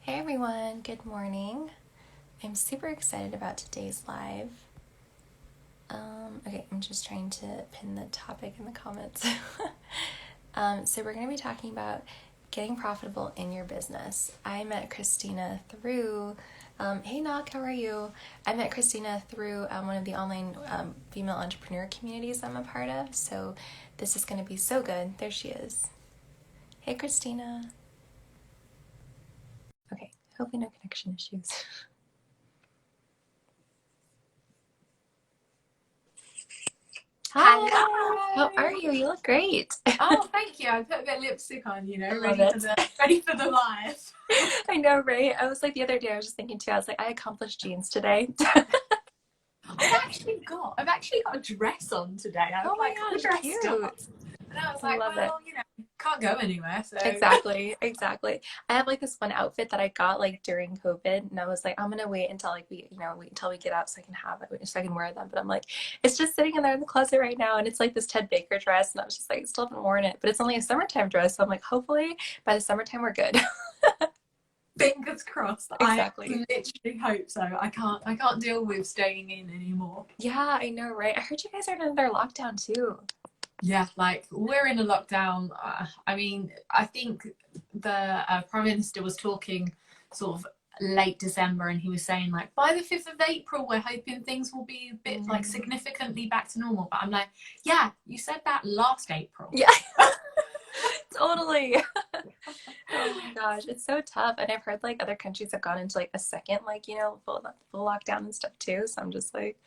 Hey everyone, good morning. I'm super excited about today's live. Okay, I'm just trying to pin the topic in the comments. So, we're going to be talking about getting profitable in your business. I met Christina through, hey Knock, how are you? I met Christina through one of the online female entrepreneur communities I'm a part of. So, this is going to be so good. There she is. Hey Christina. Okay, hopefully no connection issues. Hi, how Hello. are you? You look great. Oh, thank you. I put a bit of lipstick on, I love ready for it. the live. I know, right? I was like the other day, I was just thinking too, I was like, I accomplished jeans today. I've actually got a dress on today. I was Oh my like all gosh, dressed cute. up, and I was like, Love it. well, can't go anywhere, so Exactly, exactly. I have like this one outfit that I got like during COVID, and I was like, I'm gonna wait until like wait until we get out so I can have it, so I can wear them. But I'm like, it's just sitting in there in the closet right now, and it's like this Ted Baker dress, and I was just like, still haven't worn it, but it's only a summertime dress, so I'm like, hopefully by the summertime we're good. fingers crossed. I Exactly. literally hope so. I can't deal with staying in anymore. Yeah, I know, right? I heard you guys are in another lockdown too. Yeah, like we're in a lockdown. I think the Prime Minister was talking sort of late December, and he was saying like by the 5th of April, we're hoping things will be a bit like Mm. significantly back to normal. But I'm like, yeah, you said that last April. Yeah, totally. Oh my gosh, it's so tough. And I've heard like other countries have gone into like a second, like, full lockdown and stuff too. So I'm just like,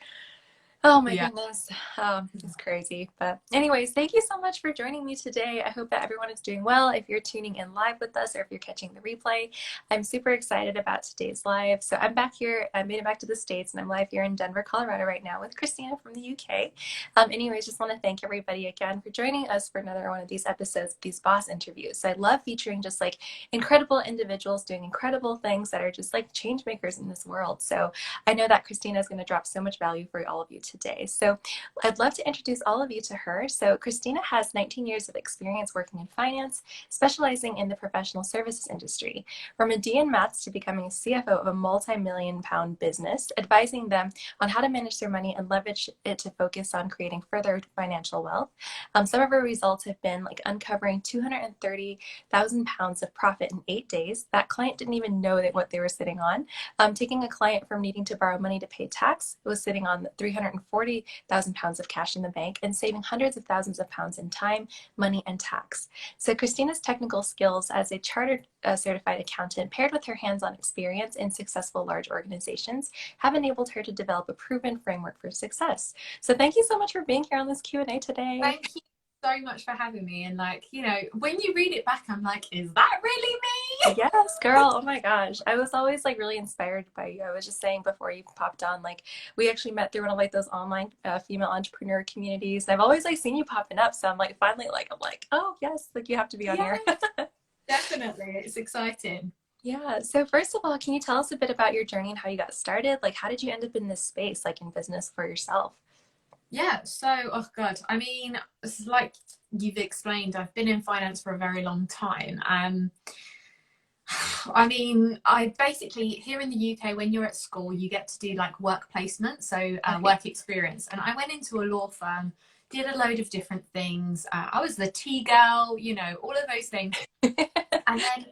oh my Yeah. goodness. It's crazy. But, anyways, thank you so much for joining me today. I hope that everyone is doing well. If you're tuning in live with us or if you're catching the replay, I'm super excited about today's live. So, I'm back here. I made it back to the States and I'm live here in Denver, Colorado right now with Christina from the UK. Anyways, just want to thank everybody again for joining us for another one of these episodes, these boss interviews. So, I love featuring just like incredible individuals doing incredible things that are just like change makers in this world. So, I know that Christina is going to drop so much value for all of you today. So I'd love to introduce all of you to her. So Christina has 19 years of experience working in finance, specializing in the professional services industry. From a D in maths to becoming a CFO of a multi-million pound business, advising them on how to manage their money and leverage it to focus on creating further financial wealth. Some of her results have been like uncovering 230,000 pounds of profit in 8 days. That client didn't even know that what they were sitting on. Taking a client from needing to borrow money to pay tax, was sitting on 340,000 pounds of cash in the bank and saving hundreds of thousands of pounds in time, money, and tax. So Christina's technical skills as a chartered certified accountant, paired with her hands-on experience in successful large organizations, have enabled her to develop a proven framework for success. So thank you so much for being here on this Q&A today. Thank you so much for having me. And like, when you read it back, I'm like, is that really me? Yes, girl. Oh my gosh. I was always like really inspired by you. I was just saying before you popped on, like we actually met through one of like those online female entrepreneur communities. And I've always like seen you popping up. So I'm like finally I'm like, oh yes, like you have to be on Yeah, here. definitely. It's exciting. Yeah. So first of all, can you tell us a bit about your journey and how you got started? Like how did you end up in this space, like in business for yourself? Yeah, so, oh God, it's like you've explained, I've been in finance for a very long time. I basically, here in the UK, when you're at school, you get to do like work placement, so Okay. work experience. And I went into a law firm, did a load of different things. I was the tea girl, all of those things. And then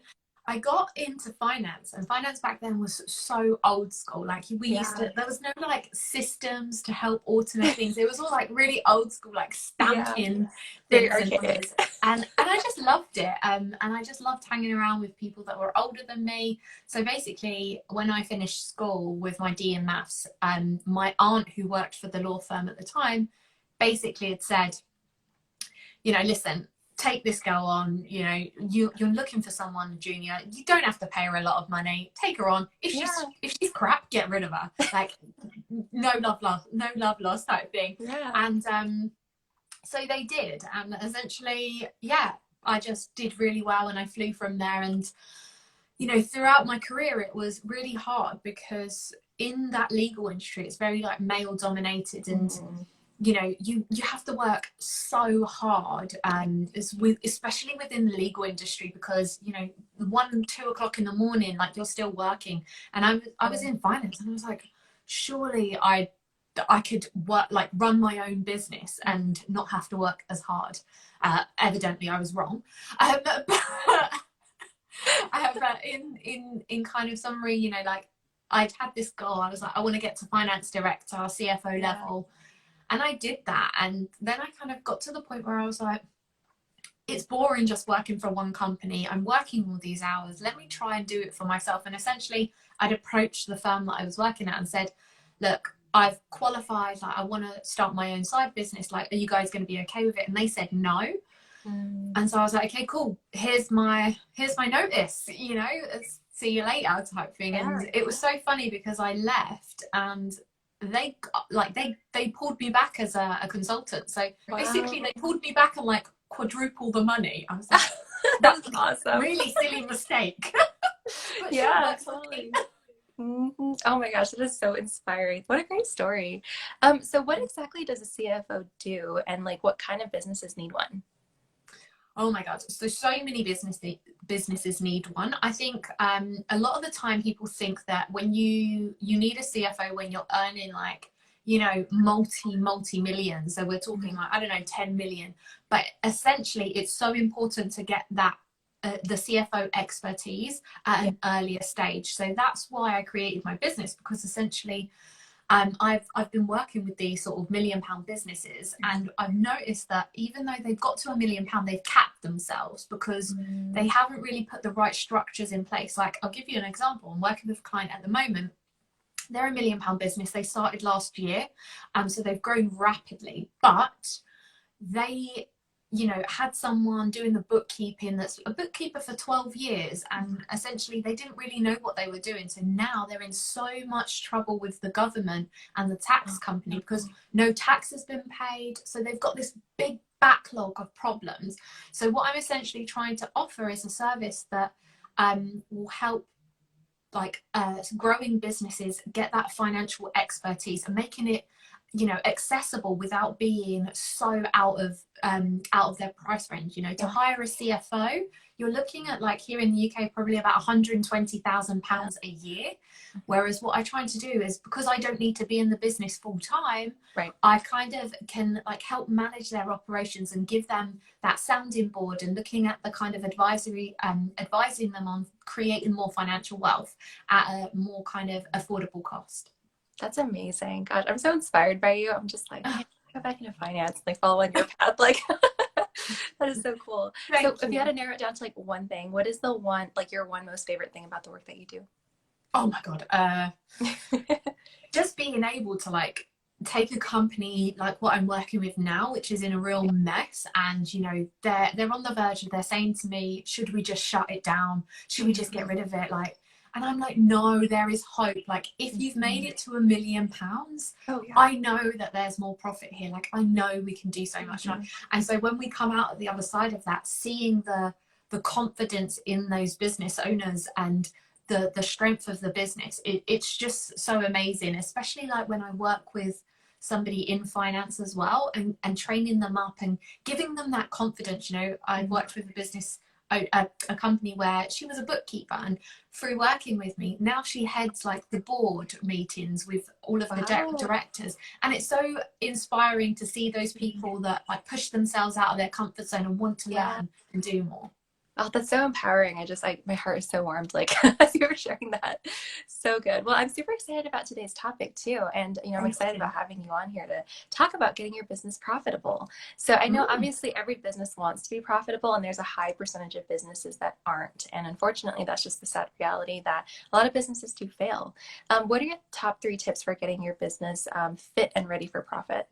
I got into finance, and finance back then was so old school. Like Yeah. there was no like systems to help automate things. It was all like really old school, like Yeah. stamping Very things and archaic. numbers. And I just loved it. And I just loved hanging around with people that were older than me. So basically, when I finished school with my D in maths, my aunt who worked for the law firm at the time basically had said, listen, take this girl on, you're looking for someone junior, you don't have to pay her a lot of money, take her on. if she's Yeah. if she's crap, get rid of her. Like, no love lost, no love lost type thing. Yeah. And so they did, and essentially, yeah, I just did really well, and I flew from there. And throughout my career it was really hard because in that legal industry it's very like male dominated, and Mhm. you know, you have to work so hard, especially within the legal industry, because, you know, 1, 2 o'clock in the morning, like, you're still working. And I was in finance, and I was like, surely I could work, like, run my own business and not have to work as hard. Evidently I was wrong. But in kind of summary, you know, like, I'd had this goal. I was like, I want to get to finance director, CFO level. And I did that. And then I kind of got to the point where I was like, it's boring just working for one company. I'm working all these hours. Let me try and do it for myself. And essentially, I'd approached the firm that I was working at and said, look, I've qualified. Like, I want to start my own side business. Like, are you guys going to be okay with it? And they said no. And so I was like, okay, cool. Here's my notice, you know, see you later type thing. And it was so funny because I left, and they pulled me back as a consultant. So basically they pulled me back and like quadruple the money. I was like, that's awesome. Really silly mistake. But yeah, totally. Oh my gosh, that is so inspiring. What a great story. So what exactly does a CFO do, and like what kind of businesses need one? Oh my God. So many businesses need one. I think a lot of the time people think that when you need a CFO when you're earning, like, you know, multi millions. So we're talking like, I don't know, 10 million. But essentially it's so important to get that the CFO expertise at an earlier stage. So that's why I created my business, because essentially I've been working with these sort of £1 million businesses, and I've noticed that even though they've got to £1 million, they've capped themselves because they haven't really put the right structures in place. Like, I'll give you an example. I'm working with a client at the moment. They're £1 million business. They started last year, so they've grown rapidly, but they, you know, had someone doing the bookkeeping that's a bookkeeper for 12 years, and essentially they didn't really know what they were doing. So now they're in so much trouble with the government and the tax company because no tax has been paid. So they've got this big backlog of problems. So what I'm essentially trying to offer is a service that will help, like, growing businesses get that financial expertise and making it, you know, accessible without being so out of their price range. You know, to hire a CFO, you're looking at, like, here in the UK, probably about £120,000 a year. Whereas what I try to do is, because I don't need to be in the business full time, I kind of can, like, help manage their operations and give them that sounding board and looking at the kind of advisory, advising them on creating more financial wealth at a more kind of affordable cost. That's amazing. God, I'm so inspired by you. I'm just like, I go back into finance, like, follow on your path. Like, that is so cool. So if you had to narrow it down to like one thing, what is the one, like, your one most favorite thing about the work that you do? Oh my God. Just being able to, like, take a company like what I'm working with now, which is in a real mess, and, you know, they're on the verge of, they're saying to me, should we just shut it down? Should we just get rid of it? Like, and I'm like, no, there is hope. Like, if you've made it to £1 million, I know that there's more profit here. Like, I know we can do so much. And so when we come out at the other side of that, seeing the confidence in those business owners and the strength of the business, it's just so amazing, especially like when I work with somebody in finance as well, and training them up and giving them that confidence. You know, I worked with a company where she was a bookkeeper, and through working with me, now she heads, like, the board meetings with all of the directors, and it's so inspiring to see those people that, like, push themselves out of their comfort zone and want to learn and do more. Oh, that's so empowering. My heart is so warmed, like, as you were sharing that. So good. Well, I'm super excited about today's topic too. And, you know, I'm excited about having you on here to talk about getting your business profitable. So I know obviously every business wants to be profitable, and there's a high percentage of businesses that aren't. And unfortunately, that's just the sad reality that a lot of businesses do fail. What are your top 3 tips for getting your business fit and ready for profit?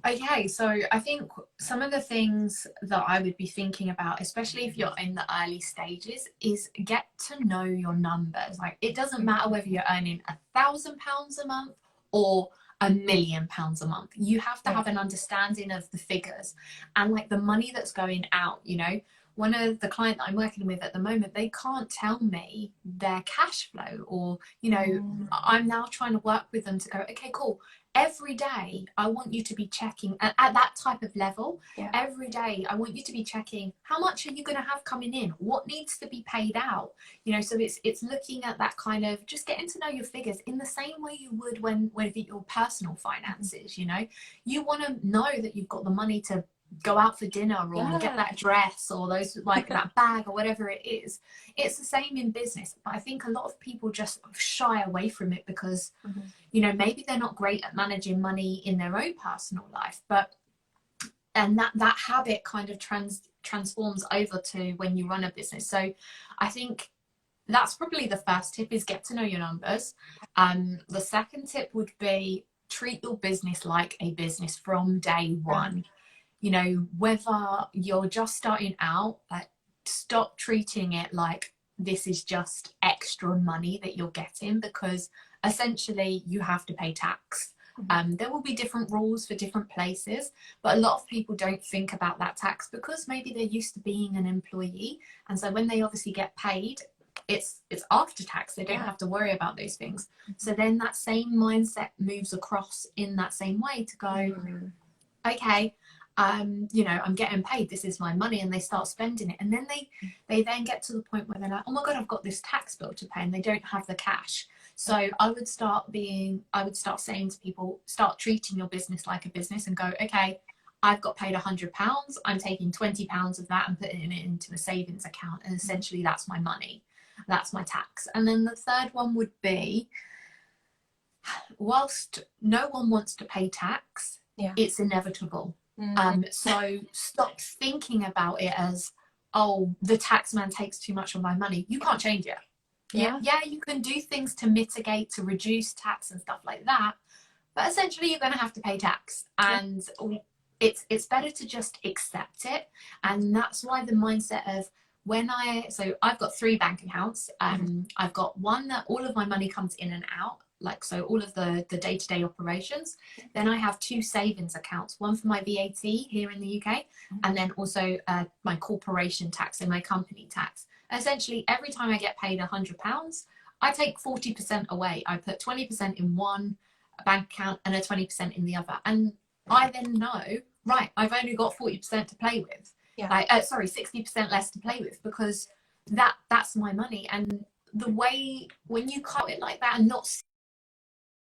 Okay, so I think some of the things that I would be thinking about, especially if you're in the early stages, is get to know your numbers. Like, it doesn't matter whether you're earning £1,000 a month or £1 million a month. You have to have an understanding of the figures and, like, the money that's going out. You know, one of the client that I'm working with at the moment, they can't tell me their cash flow, or, you know, I'm now trying to work with them to go, okay, cool. Every day, I want you to be checking at that type of level. Yeah. Every day, I want you to be checking, how much are you going to have coming in? What needs to be paid out? You know, so it's looking at that kind of just getting to know your figures in the same way you would when with your personal finances. You know, you want to know that you've got the money to go out for dinner, or get that dress, or those, like that bag, or whatever it is. It's the same in business, but I think a lot of people just shy away from it because you know, maybe they're not great at managing money in their own personal life, but and that habit kind of transforms over to when you run a business. So I think that's probably the first tip, is get to know your numbers. The second tip would be treat your business like a business from day one. You know, whether you're just starting out, like, stop treating it like this is just extra money that you're getting, because essentially you have to pay tax. There will be different rules for different places, but a lot of people don't think about that tax because maybe they're used to being an employee, and so when they obviously get paid, it's after tax. They don't have to worry about those things. So then that same mindset moves across in that same way to go, okay, you know, I'm getting paid, this is my money, and they start spending it, and then they then get to the point where they're like, oh my god, I've got this tax bill to pay, and they don't have the cash. So I would start saying to people, start treating your business like a business, and go, okay, I've got paid £100, I'm taking £20 of that and putting it into a savings account, and essentially that's my money, that's my tax. And then the third one would be, whilst no one wants to pay tax, it's inevitable. So stop thinking about it as, oh, the tax man takes too much of my money. You can't change it. Yeah, you can do things to mitigate, to reduce tax and stuff like that, but essentially you're going to have to pay tax, and it's better to just accept it. And that's why the mindset of so I've got 3 bank accounts. I've got one that all of my money comes in and out, like, so all of the day-to-day operations. Then I have 2 savings accounts, one for my VAT here in the UK, and then also my corporation tax and my company tax. Essentially, every time I get paid £100, I take 40% away. I put 20% in one bank account and a 20% in the other. And I then know, right, I've only got 40% to play with. 60% less to play with, because that's my money. And the way, when you cut it like that and not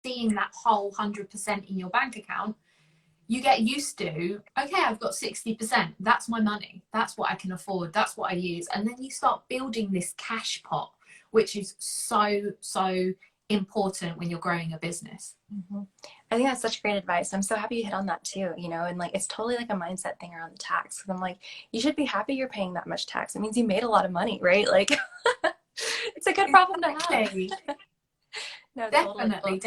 seeing that whole 100% in your bank account, you get used to, okay, I've got 60%, that's my money, that's what I can afford, that's what I use. And then you start building this cash pot, which is so important when you're growing a business. I think that's such great advice. I'm so happy you hit on that too, you know, and like, it's totally like a mindset thing around the tax. Cause I'm like, you should be happy you're paying that much tax. It means you made a lot of money, right? Like, it's a good problem to have. No, definitely.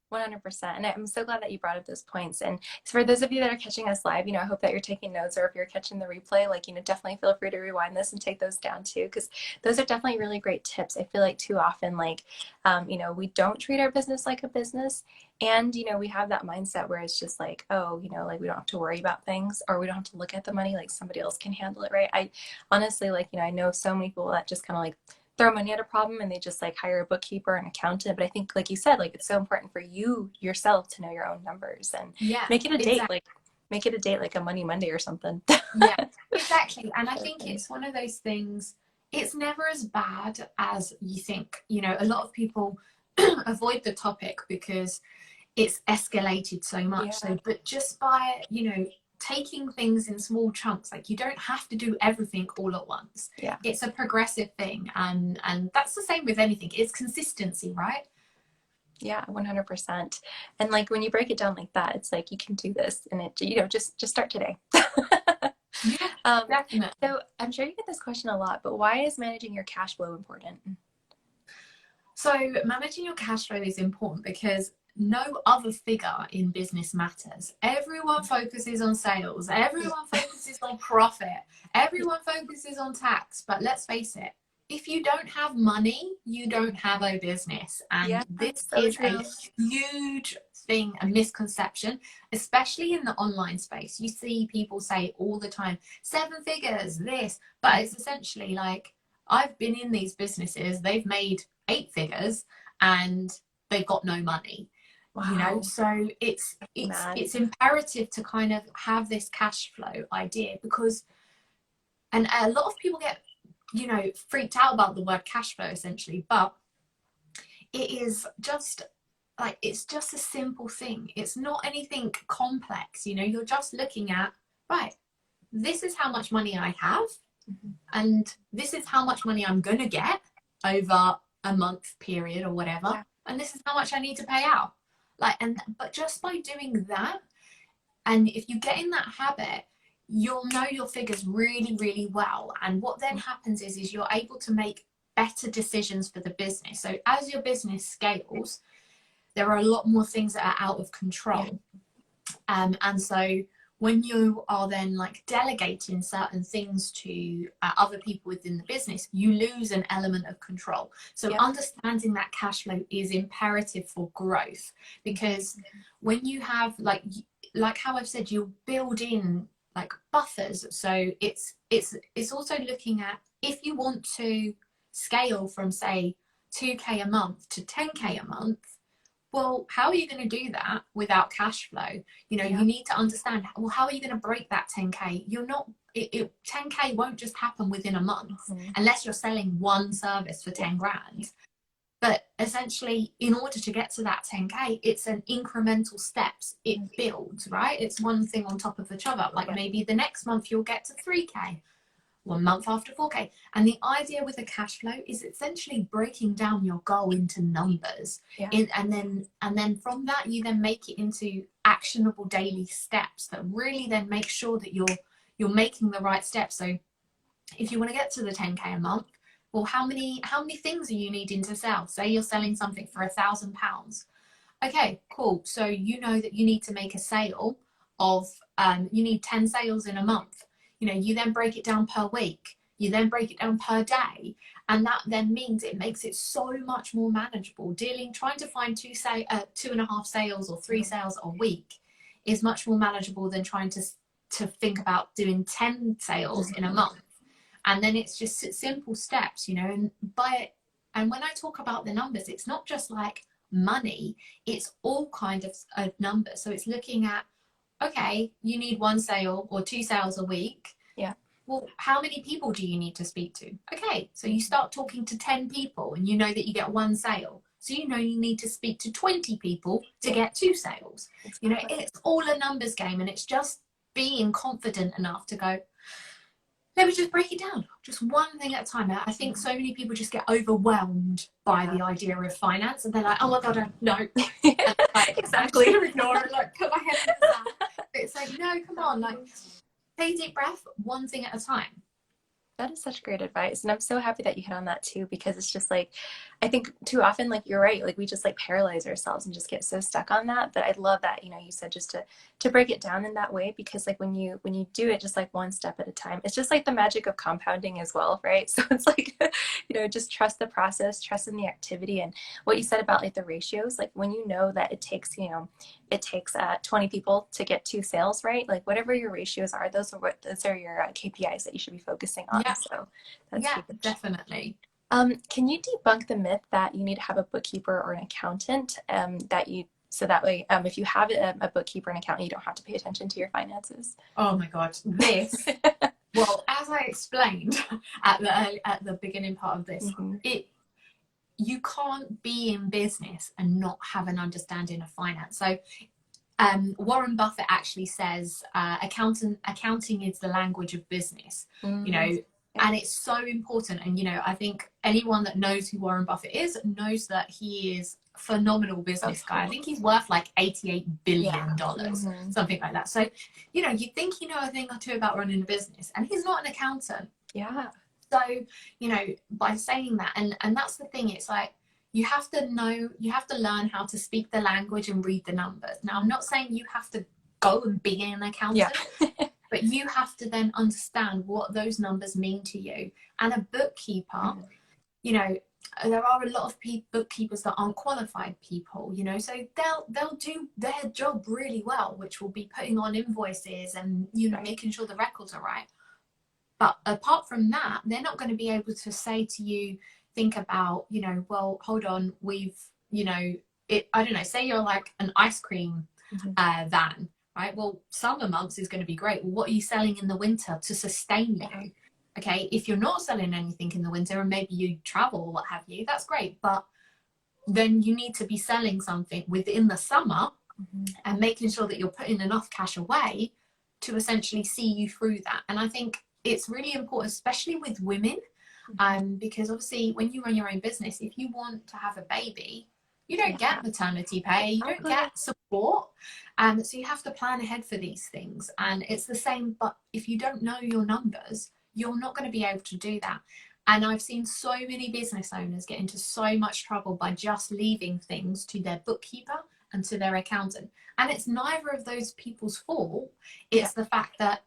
100%. And I'm so glad that you brought up those points. And for those of you that are catching us live, you know, I hope that you're taking notes, or if you're catching the replay, like, you know, definitely feel free to rewind this and take those down too, because those are definitely really great tips. I feel like too often, like, you know, we don't treat our business like a business. And, you know, we have that mindset where it's just like, oh, you know, like, we don't have to worry about things, or we don't have to look at the money, like somebody else can handle it, right? I honestly, like, you know, I know so many people that just kind of like throw money at a problem and they just like hire a bookkeeper and accountant. But I think, like you said, like, it's so important for you yourself to know your own numbers, and make it a date, like make it a date, like a Money Monday or something. Exactly. And I think it's one of those things, it's never as bad as you think. You know, a lot of people avoid the topic because it's escalated so much. So, but just by, you know, taking things in small chunks, like, you don't have to do everything all at once. It's a progressive thing, and that's the same with anything. It's consistency, right? 100%. And like, when you break it down like that, it's like, you can do this, and it, you know, just start today. Definitely. So I'm sure you get this question a lot, but why is managing your cash flow important? So managing your cash flow is important because no other figure in business matters. Everyone focuses on sales, everyone focuses on profit, everyone focuses on tax, but let's face it, if you don't have money, you don't have a business. And Yeah, this so is a true. huge thing, a misconception, especially in the online space. You see people say all the time, 7 figures, this, but it's essentially like, I've been in these businesses, they've made 8 figures and they've got no money. Wow. So it's Mad. it's imperative to kind of have this cash flow idea, because, and a lot of people get freaked out about the word cash flow essentially, but it is just like, it's just a simple thing. It's not anything complex. You're just looking at, right, this is how much money I have, and this is how much money I'm gonna get over a month period or whatever, Yeah. and this is how much I need to pay out. But just by doing that, and if you get in that habit, you'll know your figures really, really well. And what then happens is you're able to make better decisions for the business. So as your business scales, there are a lot more things that are out of control. Yeah. And so when you are then like delegating certain things to other people within the business, you lose an element of control. So understanding that cash flow is imperative for growth, because when you have like how I've said, you'll build in like buffers. So it's also looking at, if you want to scale from say 2k a month to 10k a month, well, how are you going to do that without cash flow? You need to understand, well, how are you going to break that 10k? You're not, 10k won't just happen within a month unless you're selling one service for 10 grand. But essentially, in order to get to that 10k, it's an incremental steps. It builds, right? It's one thing on top of each other. Like maybe the next month you'll get to 3k, 1 month after 4k. And the idea with a cash flow is essentially breaking down your goal into numbers. And then from that, you then make it into actionable daily steps that really then make sure that you're making the right steps. So if you want to get to the 10k a month, well, how many things are you needing to sell? Say you're selling something for £1,000. Okay, cool. So you know that you need to make a sale of, you need 10 sales in a month. You then break it down per week. You then break it down per day. And that then means it makes it so much more manageable. Trying to find 2.5 sales or 3 sales a week is much more manageable than trying to think about doing 10 sales in a month. And then it's just simple steps, and when I talk about the numbers, it's not just like money, it's all kind of numbers. So it's looking at, okay, you need 1 sale or 2 sales a week. Yeah. Well, how many people do you need to speak to? Okay, so you start talking to 10 people and you know that you get 1 sale. So you need to speak to 20 people to get 2 sales. Exactly. It's all a numbers game, and it's just being confident enough to go, let me just break it down, just one thing at a time. I think so many people just get overwhelmed by the idea of finance, and they're like, oh my god, no. Exactly. I'm just gonna ignore it, like put my head in the sand. But it's like, no, come on, like take a deep breath, one thing at a time. That is such great advice. And I'm so happy that you hit on that too, because it's just like, I think too often, like you're right, like we just like paralyze ourselves and just get so stuck on that. But I love that, you said just to break it down in that way, because like when you do it just like one step at a time, it's just like the magic of compounding as well, right? So it's like, just trust the process, trust in the activity. And what you said about like the ratios, like when you know that it takes 20 people to get 2 sales, right? Like whatever your ratios are, those are your KPIs that you should be focusing on. Yeah. So that's huge. Definitely. Can you debunk the myth that you need to have a bookkeeper or an accountant, so that way, if you have a bookkeeper and accountant, you don't have to pay attention to your finances? Oh my god, this. Well, as I explained at the beginning part of this, you can't be in business and not have an understanding of finance. So Warren Buffett actually says accounting is the language of business. And it's so important. And I think anyone that knows who Warren Buffett is knows that he is a phenomenal business guy. I think he's worth like $88 billion, something like that. So you think you know a thing or two about running a business, and he's not an accountant. Yeah. So by saying that, and that's the thing, it's like you have to learn how to speak the language and read the numbers. Now, I'm not saying you have to go and be an accountant. but you have to then understand what those numbers mean to you. And a bookkeeper, you know, there are a lot of bookkeepers that aren't qualified people, you know, so they'll do their job really well, which will be putting on invoices and, you know, making sure the records are right. But apart from that, they're not going to be able to say to you, think about, you know, well, hold on, we've, you know, I don't know, say you're like an ice cream van, right? Well, summer months is going to be great. Well, what are you selling in the winter to sustain you? Okay, if you're not selling anything in the winter and maybe you travel or what have you, that's great. But then you need to be selling something within the summer and making sure that you're putting enough cash away to essentially see you through that. And I think it's really important, especially with women, because obviously when you run your own business, if you want to have a baby, you don't get maternity pay, you don't get support. So you have to plan ahead for these things. And it's the same, but if you don't know your numbers, you're not going to be able to do that. And I've seen so many business owners get into so much trouble by just leaving things to their bookkeeper and to their accountant. And it's neither of those people's fault. It's the fact that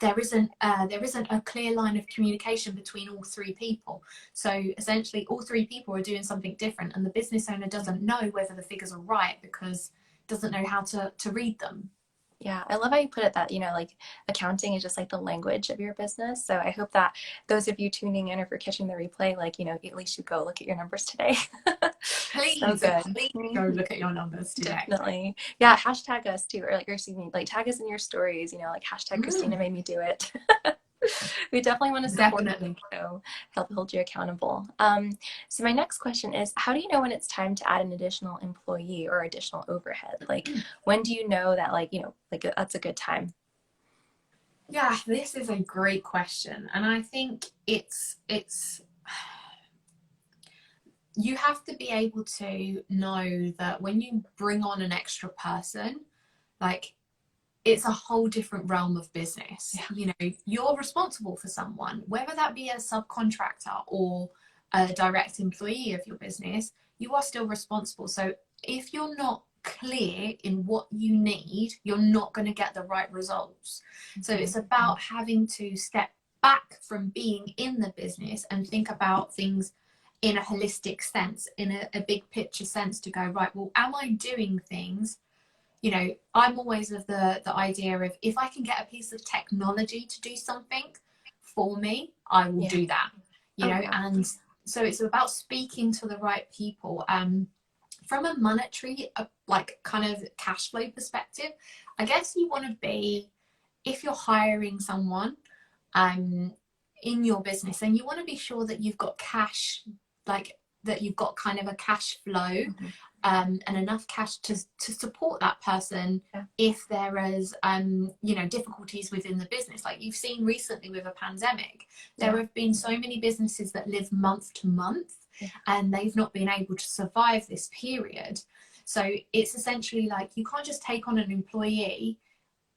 there isn't a clear line of communication between all three people. So essentially all three people are doing something different, and the business owner doesn't know whether the figures are right because doesn't know how to read them. Yeah, I love how you put it that, you know, like accounting is just like the language of your business. So I hope that those of you tuning in or if you're catching the replay, like, you know, at least you go look at your numbers today. Please, so good. Please go look at your numbers today. Definitely. Yeah, hashtag us too, or like, or excuse me, like tag us in your stories, you know, like hashtag Christina made me do it. We definitely want to support you, so help hold you accountable. So my next question is, how do you know when it's time to add an additional employee or additional overhead? Like, when do you know that, like, you know, like that's a good time? Yeah, this is a great question. And I think it's you have to be able to know that when you bring on an extra person, like, it's a whole different realm of business. You know, you're responsible for someone, whether that be a subcontractor or a direct employee of your business, you are still responsible. So if you're not clear in what you need, you're not going to get the right results. So it's about having to step back from being in the business and think about things in a holistic sense, in a big picture sense, to go, right, well, am I doing things? You know, I'm always of the idea of, if I can get a piece of technology to do something for me, I will do that, you know. And so it's about speaking to the right people. From a monetary, like kind of cash flow perspective, I guess you want to be, if you're hiring someone in your business, and you want to be sure that you've got cash, like that you've got kind of a cash flow and enough cash to support that person if there is you know, difficulties within the business. Like you've seen recently with a pandemic, there have been so many businesses that live month to month and they've not been able to survive this period. So it's essentially like, you can't just take on an employee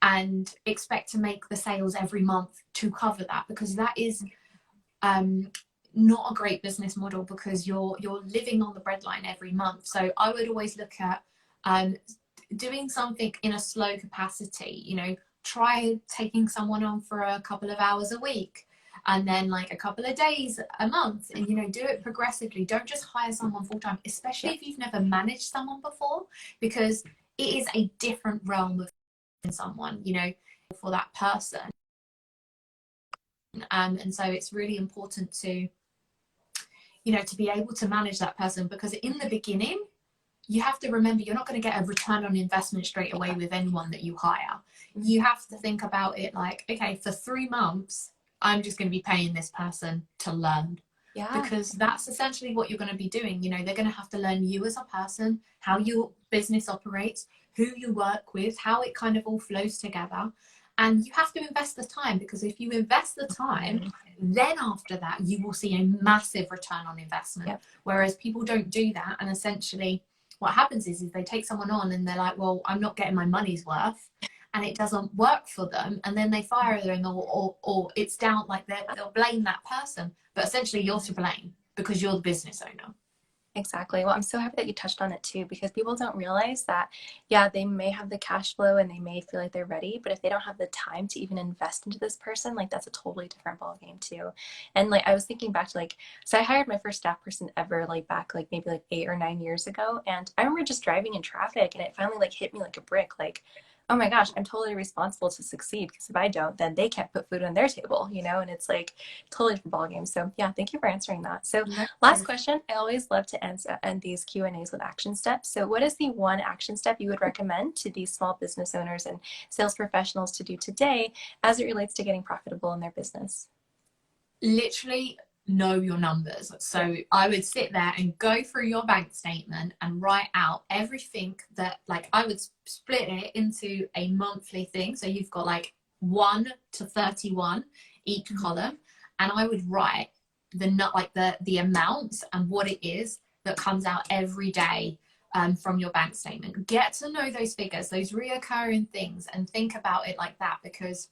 and expect to make the sales every month to cover that, because that is not a great business model, because you're living on the breadline every month. So I would always look at doing something in a slow capacity. You know, try taking someone on for a couple of hours a week, and then like a couple of days a month, and, you know, do it progressively. Don't just hire someone full time, especially if you've never managed someone before, because it is a different realm of someone, you know, for that person. And so it's really important to, you know, to be able to manage that person, because in the beginning, you have to remember, you're not going to get a return on investment straight away with anyone that you hire. You have to think about it like, okay, for 3 months, I'm just going to be paying this person to learn. Because that's essentially what you're going to be doing. You know, they're going to have to learn you as a person, how your business operates, who you work with, how it kind of all flows together. And you have to invest the time, because if you invest the time, then after that, you will see a massive return on investment. Whereas people don't do that. And essentially what happens is they take someone on and they're like, well, I'm not getting my money's worth. And it doesn't work for them, and then they fire them, or it's down, like they'll blame that person, but essentially you're to blame because you're the business owner. Exactly. Well, I'm so happy that you touched on it too, because people don't realize that, yeah, they may have the cash flow and they may feel like they're ready, but if they don't have the time to even invest into this person, like that's a totally different ball game too. And like I was thinking back to like, so I hired my first staff person ever, like back like maybe like 8 or 9 years ago, and I remember just driving in traffic, and it finally like hit me like a brick, like, oh my gosh, I'm totally responsible to succeed, because if I don't, then they can't put food on their table, you know, and it's like totally different ball game. So yeah, thank you for answering that. So No. last question, I always love to end these Q&As with action steps. So what is the one action step you would recommend to these small business owners and sales professionals to do today as it relates to getting profitable in their business? Literally know your numbers. So I would sit there and go through your bank statement and write out everything that, like, I would split it into a monthly thing. So you've got like 1 to 31 each column, and I would write the amounts and what it is that comes out every day from your bank statement. Get to know those figures, those reoccurring things, and think about it like that, because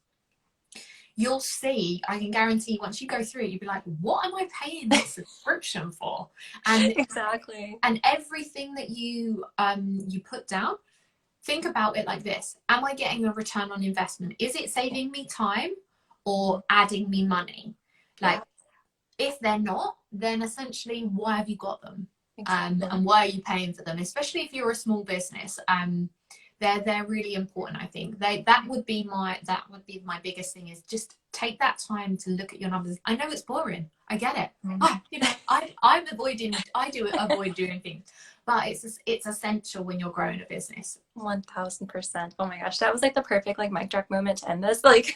you'll see, I can guarantee once you go through it, you'll be like, what am I paying this subscription for? And Exactly. and everything that you you put down, think about it like this: am I getting a return on investment? Is it saving me time or adding me money? Yeah, Like, if they're not, then essentially why have you got them? exactly. And why are you paying for them? Especially if you're a small business. They're really important. I think that would be my biggest thing, is just take that time to look at your numbers. I know it's boring, I get it. You know, I do avoid doing things, but it's essential when you're growing a business. 1000%. Oh my gosh, that was like the perfect like mic drop moment to end this. Like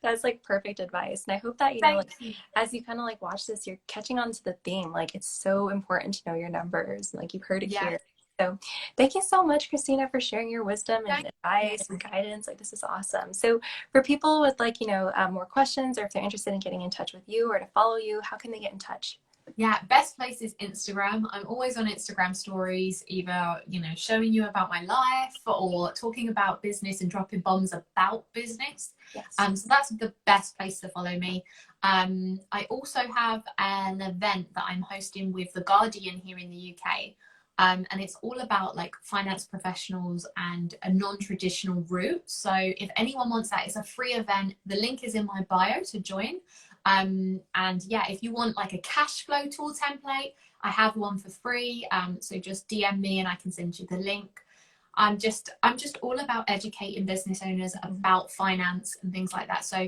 that's like perfect advice. And I hope that, you know, Thank like you. as you kind of like watch this, you're catching on to the theme. Like it's so important to know your numbers. Like you've heard it Yeah, here. So thank you so much, Christina, for sharing your wisdom and thank you. advice and guidance. Like this is awesome. So for people with like, you know, more questions, or if they're interested in getting in touch with you or to follow you, how can they get in touch? Yeah, best place is Instagram. I'm always on Instagram stories, either, you know, showing you about my life or talking about business and dropping bombs about business. Yes. So that's the best place to follow me. I also have an event that I'm hosting with The Guardian here in the UK. And it's all about like finance professionals and a non-traditional route. So if anyone wants that, it's a free event. The link is in my bio to join. And yeah, if you want like a cash flow tool template, I have one for free. So just DM me and I can send you the link. I'm just all about educating business owners about finance and things like that. So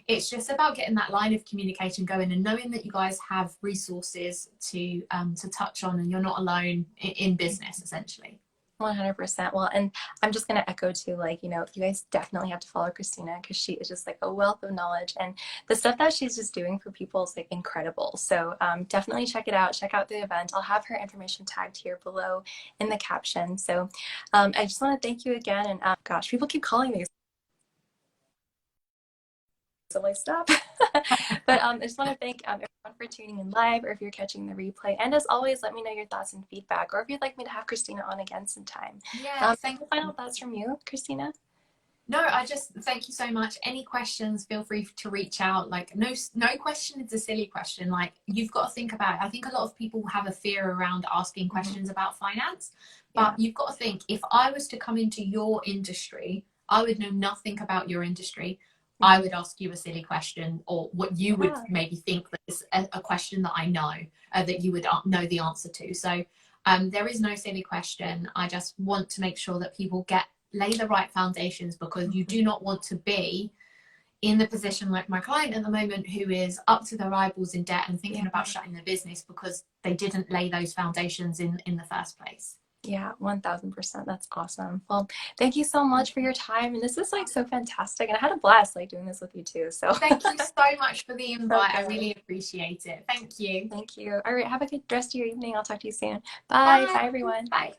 it's just about getting that line of communication going and knowing that you guys have resources to touch on, and you're not alone in business essentially. 100%. Well, and I'm just going to echo too, like, you know, you guys definitely have to follow Christina, because she is just like a wealth of knowledge, and the stuff that she's just doing for people is like incredible. So definitely check it out. Check out the event. I'll have her information tagged here below in the caption. So I just want to thank you again. And gosh, people keep calling me. So I stop. But I just want to thank everyone for tuning in live, or if you're catching the replay. And as always, let me know your thoughts and feedback, or if you'd like me to have Christina on again sometime. Yeah, thank Any final thoughts from you, Christina? No, I just thank you so much. Any questions, feel free to reach out. Like, no question is a silly question. Like, you've got to think about it. I think a lot of people have a fear around asking questions about finance, Yeah. but you've got to think, if I was to come into your industry, I would know nothing about your industry. I would ask you a silly question, or what you would maybe think that is a question that I know, that you would know the answer to. So there is no silly question. I just want to make sure that people lay the right foundations, because you do not want to be in the position like my client at the moment, who is up to their eyeballs in debt and thinking about shutting their business because they didn't lay those foundations in the first place. Yeah, 1000%. That's awesome. Well, thank you so much for your time. And this is like so fantastic. And I had a blast like doing this with you too. So thank you so much for the invite. I really appreciate it. Thank you. thank you. All right. Have a good rest of your evening. I'll talk to you soon. Bye. Bye. Bye, everyone. Bye.